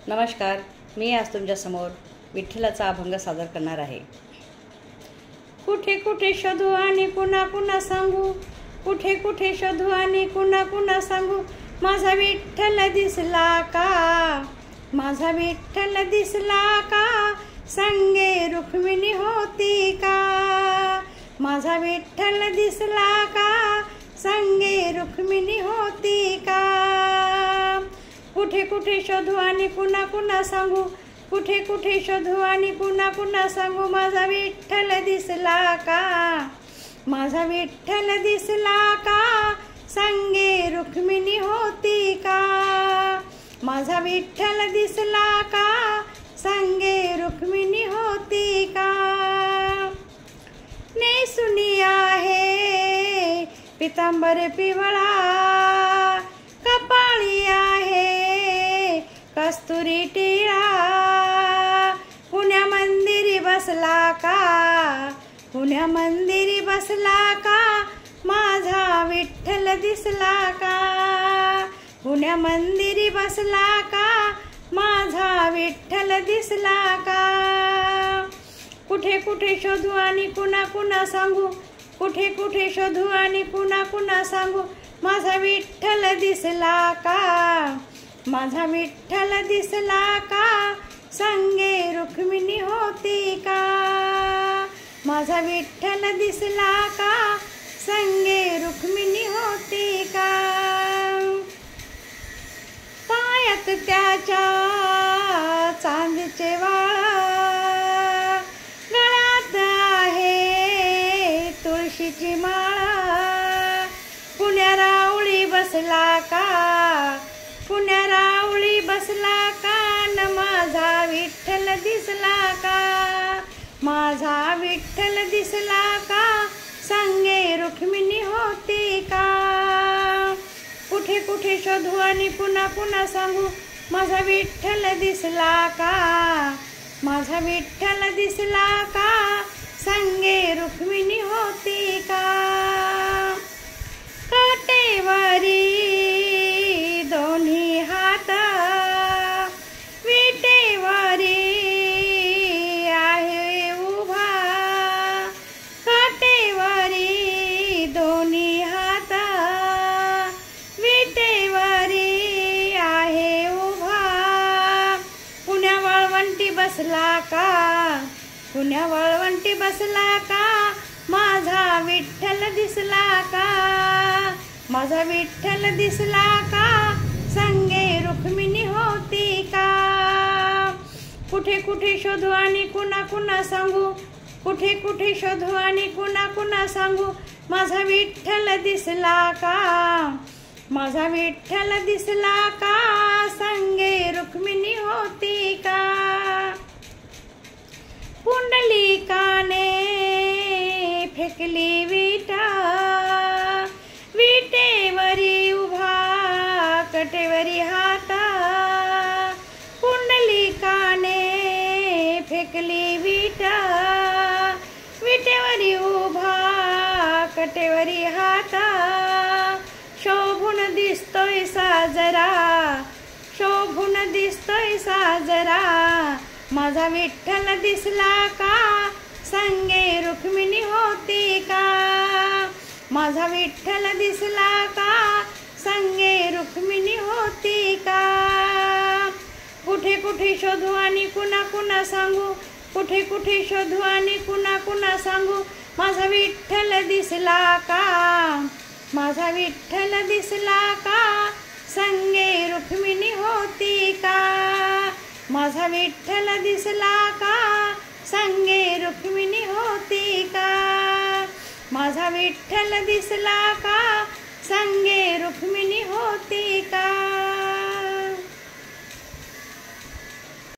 नमस्कार, मी आज तुमच्यासमोर विठ्ठलाचा अभंग सादर करणार आहे. कुठे कुठे शोधू आणि कुणा कुणा सांगू, कुठे कुठे शोधू आणि कुणा कुणा सांगू, माझा विठ्ठल दिसला का, माझा विठ्ठल दिसला का, संगे रुक्मिणी होती का, माझा विठ्ठल दिसला का, संगे रुक्मिणी होती का. कुठे कुठे शोधू आणि कुणा कुणा सांगू, कुठे कुठे शोधू आणि कुणा कुणा सांगू, माझा विठ्ठल दिसला का, माझा विठ्ठल दिसला का, संगे रुक्मिणी होती का, माझा विठ्ठल दिसला का, संगे रुक्मिणी होती का. नेसुनी आहे पितांबर पिवळा, कपाळी आहे कस्तुरी टिळा, पुण्या मंदिरी बसला का, पुण्या मंदिरी बसला का, माझा विठ्ठल दिसला का, पुण्या मंदिरी बसला का, माझा विठ्ठल दिसला का. कुठे कुठे शोधू आणि कुणा कुणा सांगू, कुठे कुठे शोधू आणि कुणा कुणा सांगू, माझा विठ्ठल दिसला का, माझा विठ्ठल दिसला का, संगे रुक्मिणी होती का, माझा विठ्ठल दिसला का, संगे रुक्मिणी होती का. पायात त्याच्या चांदीचे वाळा, गळ्यात आहे तुळशीची माळा, पुण्या रावळी बसला का, पुण्या रावळी बसला का, न माझा विठ्ठल दिसला का, माझा विठ्ठल दिसला का, संगे रुक्मिणी होती का. कुठे कुठे शोधू आणि पुन्हा पुन्हा सांगू, माझा विठ्ठल दिसला का, माझा विठ्ठल दिसला का, संगे रुक्मिणी होती का. काटेवारी दोन्ही हात, विटेवारी आहे उभा, काटेवारी दोन्ही हात, विटेवारी आहे उभा, पुण्या वाळवंटी बसला का, पुण्या वाळवंटी बसला का, माझा विठ्ठल दिसला का, माझा विठ्ठल दिसला का, संगे रुक्मिणी होती का. कुठे कुठे शोधू आणि कुणा कुणा सांगू, कुठे कुठे शोधू आणि कुणा कुणा सांगू, माझा विठ्ठल दिसला का, माझा विठ्ठल दिसला का, संगे रुक्मिणी होती का. पुंडलिकाने फेकली विटा, विटेवरी उभा कटेवरी हाता, पुंडलिकाने फेकली विटा, विटेवरी उभा कटेवरी हाता, शोभून दिसतोय साजरा, शोभून दिसतोय साजरा, माझा विठ्ठल दिसला का, संगे रुक्मिणी होती का, माझा विठ्ठल दिसला का, संगे रुक्मिणी होती का. कुठे कुठे शोधू आणि कुणा कुणा सांगू, कुठे कुठे शोधू आणि कुणा कुणा सांगू, माझा विठ्ठल दिसला का, माझा विठ्ठल दिसला का, संगे रुक्मिणी होती का, माझा विठ्ठल दिसला का, संगे रुक्मिणी होती का, माझा विठ्ठल दिसला का, संगे रुक्मिणी होती का.